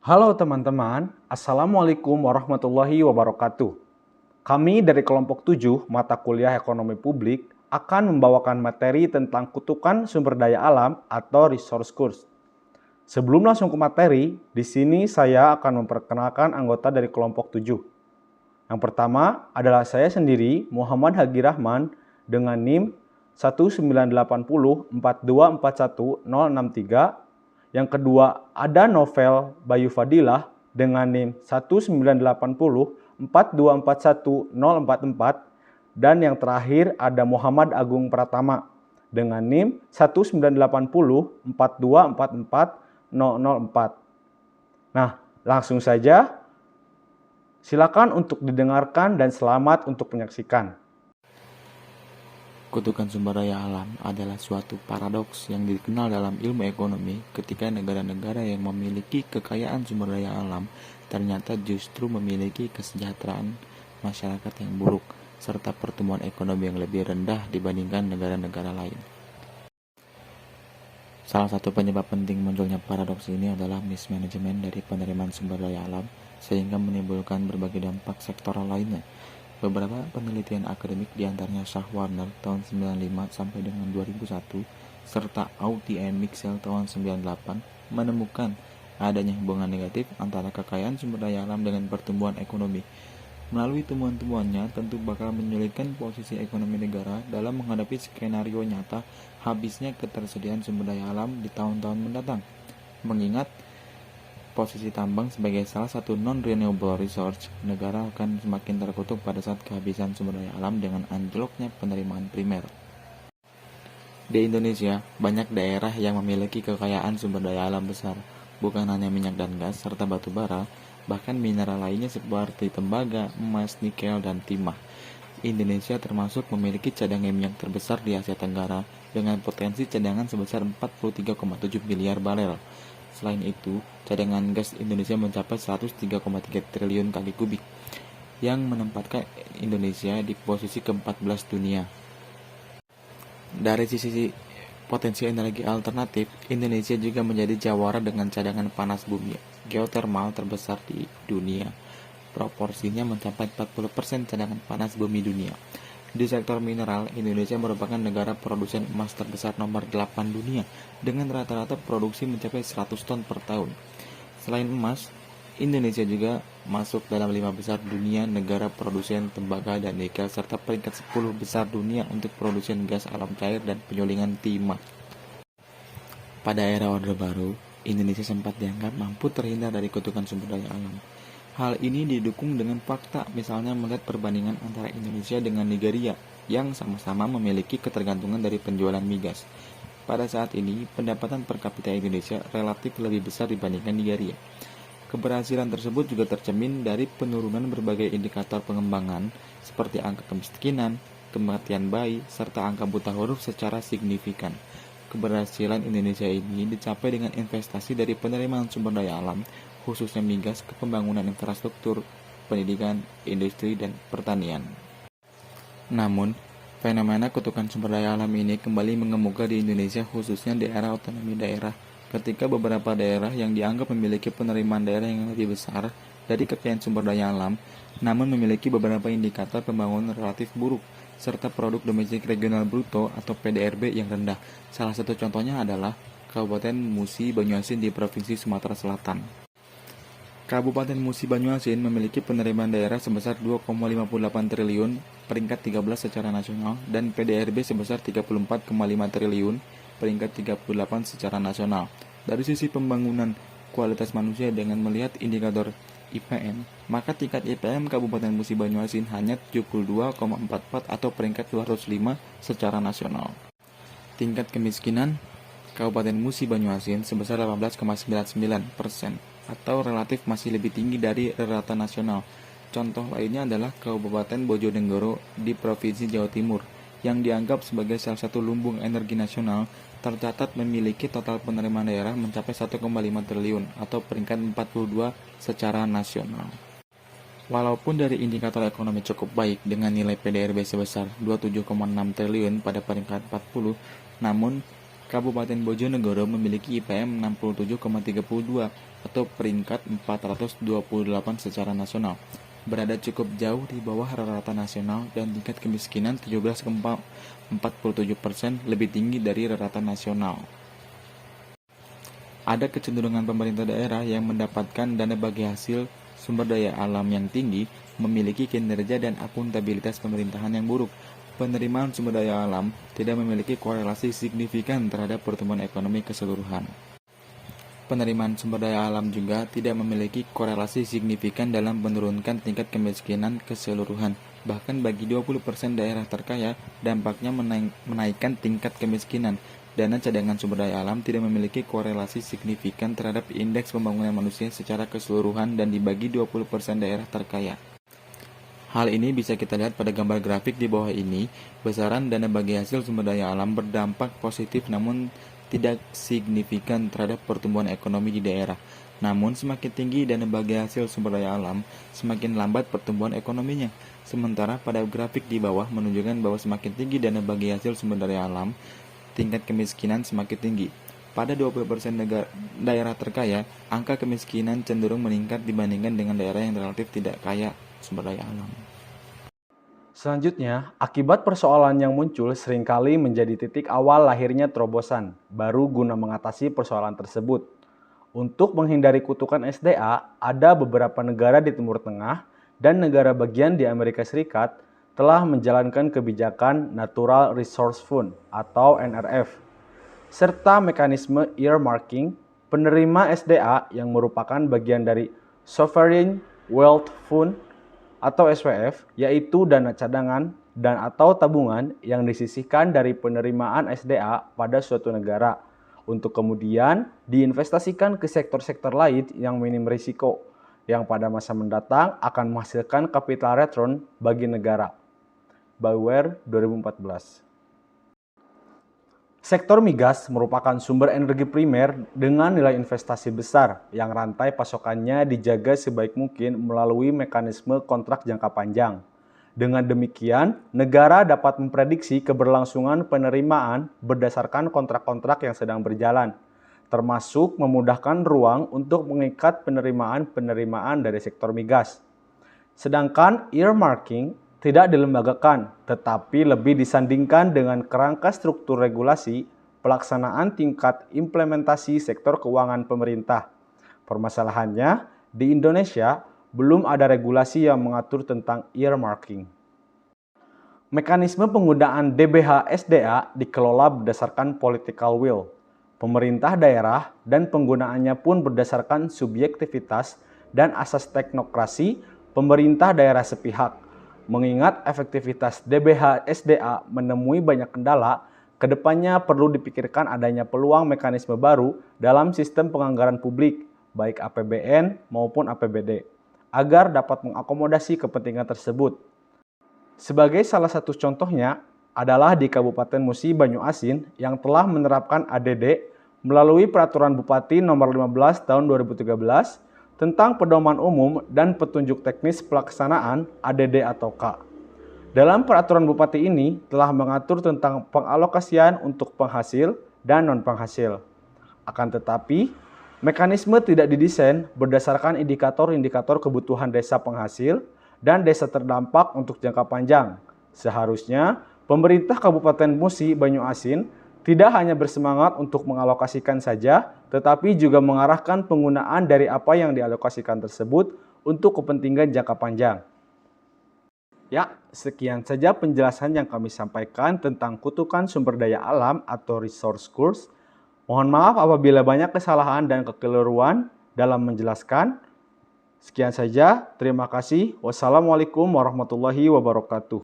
Halo teman-teman, Assalamualaikum warahmatullahi wabarakatuh. Kami dari kelompok 7 mata kuliah ekonomi publik akan membawakan materi tentang kutukan sumber daya alam atau resource curse. Sebelum langsung ke materi, di sini saya akan memperkenalkan anggota dari kelompok 7. Yang pertama adalah saya sendiri, Muhammad Hagi Rahman, dengan NIM 19804241063. Yang kedua ada Novel Bayu Fadilah dengan NIM 19804241044. Dan yang terakhir ada Muhammad Agung Pratama dengan NIM 19804244004. Nah, langsung saja. Silakan untuk didengarkan dan selamat untuk menyaksikan. Kutukan sumber daya alam adalah suatu paradoks yang dikenal dalam ilmu ekonomi ketika negara-negara yang memiliki kekayaan sumber daya alam ternyata justru memiliki kesejahteraan masyarakat yang buruk serta pertumbuhan ekonomi yang lebih rendah dibandingkan negara-negara lain. Salah satu penyebab penting munculnya paradoks ini adalah mismanagement dari penerimaan sumber daya alam sehingga menimbulkan berbagai dampak sektoral lainnya. Beberapa penelitian akademik diantaranya Shah Warner tahun 95 sampai dengan 2001 serta Auti and Mixel tahun 98 menemukan adanya hubungan negatif antara kekayaan sumber daya alam dengan pertumbuhan ekonomi. Melalui temuan-temuannya tentu bakal menyulitkan posisi ekonomi negara dalam menghadapi skenario nyata habisnya ketersediaan sumber daya alam di tahun-tahun mendatang. Mengingat posisi tambang sebagai salah satu non-renewable resource, negara akan semakin terkutuk pada saat kehabisan sumber daya alam dengan anjloknya penerimaan primer. Di Indonesia, banyak daerah yang memiliki kekayaan sumber daya alam besar, bukan hanya minyak dan gas serta batu bara, bahkan mineral lainnya seperti tembaga, emas, nikel, dan timah. Indonesia termasuk memiliki cadangan minyak terbesar di Asia Tenggara dengan potensi cadangan sebesar 43,7 miliar barel. Selain itu, cadangan gas Indonesia mencapai 103,3 triliun kaki kubik, yang menempatkan Indonesia di posisi ke-14 dunia. Dari sisi potensi energi alternatif, Indonesia juga menjadi jawara dengan cadangan panas bumi geotermal terbesar di dunia. Proporsinya mencapai 40% cadangan panas bumi dunia. Di sektor mineral, Indonesia merupakan negara produsen emas terbesar nomor 8 dunia dengan rata-rata produksi mencapai 100 ton per tahun. Selain emas, Indonesia juga masuk dalam 5 besar dunia negara produsen tembaga dan nikel serta peringkat 10 besar dunia untuk produsen gas alam cair dan penyulingan timah. Pada era Orde Baru, Indonesia sempat dianggap mampu terhindar dari kutukan sumber daya alam. Hal ini didukung dengan fakta, misalnya melihat perbandingan antara Indonesia dengan Nigeria, yang sama-sama memiliki ketergantungan dari penjualan migas. Pada saat ini, pendapatan per kapita Indonesia relatif lebih besar dibandingkan Nigeria. Keberhasilan tersebut juga tercermin dari penurunan berbagai indikator pengembangan, seperti angka kemiskinan, kematian bayi, serta angka buta huruf secara signifikan. Keberhasilan Indonesia ini dicapai dengan investasi dari penerimaan sumber daya alam, khususnya migas, ke pembangunan infrastruktur, pendidikan, industri, dan pertanian. Namun, fenomena kutukan sumber daya alam ini kembali mengemuka di Indonesia, khususnya di era otonomi daerah, ketika beberapa daerah yang dianggap memiliki penerimaan daerah yang lebih besar dari kekayaan sumber daya alam, namun memiliki beberapa indikator pembangunan relatif buruk, serta produk domestik regional bruto atau PDRB yang rendah. Salah satu contohnya adalah Kabupaten Musi Banyuasin di Provinsi Sumatera Selatan. Kabupaten Musi Banyuasin memiliki penerimaan daerah sebesar 2,58 triliun, peringkat 13 secara nasional, dan PDRB sebesar 34,5 triliun, peringkat 38 secara nasional. Dari sisi pembangunan kualitas manusia dengan melihat indikator IPM, maka tingkat IPM Kabupaten Musi Banyuasin hanya 72,44 atau peringkat 205 secara nasional. Tingkat kemiskinan Kabupaten Musi Banyuasin sebesar 18,99% atau relatif masih lebih tinggi dari rata nasional. Contoh lainnya adalah Kabupaten Bojonegoro di Provinsi Jawa Timur, yang dianggap sebagai salah satu lumbung energi nasional, tercatat memiliki total penerimaan daerah mencapai 1,5 triliun atau peringkat 42 secara nasional. Walaupun dari indikator ekonomi cukup baik dengan nilai PDRB sebesar 27,6 triliun pada peringkat 40, namun Kabupaten Bojonegoro memiliki IPM 67,32 atau peringkat 428 secara nasional, berada cukup jauh di bawah rata-rata nasional dan tingkat kemiskinan 17,47% lebih tinggi dari rata-rata nasional. Ada kecenderungan pemerintah daerah yang mendapatkan dana bagi hasil sumber daya alam yang tinggi memiliki kinerja dan akuntabilitas pemerintahan yang buruk. Penerimaan sumber daya alam tidak memiliki korelasi signifikan terhadap pertumbuhan ekonomi keseluruhan. Penerimaan sumber daya alam juga tidak memiliki korelasi signifikan dalam menurunkan tingkat kemiskinan keseluruhan. Bahkan bagi 20% daerah terkaya, dampaknya menaikkan tingkat kemiskinan. Dana cadangan sumber daya alam tidak memiliki korelasi signifikan terhadap indeks pembangunan manusia secara keseluruhan dan dibagi 20% daerah terkaya. Hal ini bisa kita lihat pada gambar grafik di bawah ini. Besaran dana bagi hasil sumber daya alam berdampak positif namun tidak signifikan terhadap pertumbuhan ekonomi di daerah. Namun semakin tinggi dana bagi hasil sumber daya alam, semakin lambat pertumbuhan ekonominya. Sementara pada grafik di bawah menunjukkan bahwa semakin tinggi dana bagi hasil sumber daya alam, tingkat kemiskinan semakin tinggi. Pada 20% daerah terkaya, angka kemiskinan cenderung meningkat dibandingkan dengan daerah yang relatif tidak kaya sumber daya alam. Selanjutnya, akibat persoalan yang muncul seringkali menjadi titik awal lahirnya terobosan baru guna mengatasi persoalan tersebut. Untuk menghindari kutukan SDA, ada beberapa negara di Timur Tengah dan negara bagian di Amerika Serikat telah menjalankan kebijakan Natural Resource Fund atau NRF, serta mekanisme earmarking penerima SDA yang merupakan bagian dari Sovereign Wealth Fund atau SWF, yaitu dana cadangan dan atau tabungan yang disisihkan dari penerimaan SDA pada suatu negara untuk kemudian diinvestasikan ke sektor-sektor lain yang minim risiko, yang pada masa mendatang akan menghasilkan capital return bagi negara. Bauer 2014. Sektor migas merupakan sumber energi primer dengan nilai investasi besar yang rantai pasokannya dijaga sebaik mungkin melalui mekanisme kontrak jangka panjang. Dengan demikian, negara dapat memprediksi keberlangsungan penerimaan berdasarkan kontrak-kontrak yang sedang berjalan, termasuk memudahkan ruang untuk mengikat penerimaan-penerimaan dari sektor migas. Sedangkan earmarking tidak dilembagakan, tetapi lebih disandingkan dengan kerangka struktur regulasi pelaksanaan tingkat implementasi sektor keuangan pemerintah. Permasalahannya, di Indonesia belum ada regulasi yang mengatur tentang earmarking. Mekanisme penggunaan DBH SDA dikelola berdasarkan political will. Pemerintah daerah dan penggunaannya pun berdasarkan subjektivitas dan asas teknokrasi pemerintah daerah sepihak. Mengingat efektivitas DBH SDA menemui banyak kendala, kedepannya perlu dipikirkan adanya peluang mekanisme baru dalam sistem penganggaran publik, baik APBN maupun APBD, agar dapat mengakomodasi kepentingan tersebut. Sebagai salah satu contohnya adalah di Kabupaten Musi Banyuasin yang telah menerapkan ADD melalui Peraturan Bupati Nomor 15 Tahun 2013 tentang pedoman umum dan petunjuk teknis pelaksanaan ADD atau K. Dalam peraturan bupati ini telah mengatur tentang pengalokasian untuk penghasil dan non-penghasil. Akan tetapi, mekanisme tidak didesain berdasarkan indikator-indikator kebutuhan desa penghasil dan desa terdampak untuk jangka panjang. Seharusnya, pemerintah Kabupaten Musi Banyuasin tidak hanya bersemangat untuk mengalokasikan saja, tetapi juga mengarahkan penggunaan dari apa yang dialokasikan tersebut untuk kepentingan jangka panjang. Ya, sekian saja penjelasan yang kami sampaikan tentang kutukan sumber daya alam atau resource curse. Mohon maaf apabila banyak kesalahan dan kekeliruan dalam menjelaskan. Sekian saja, terima kasih. Wassalamualaikum warahmatullahi wabarakatuh.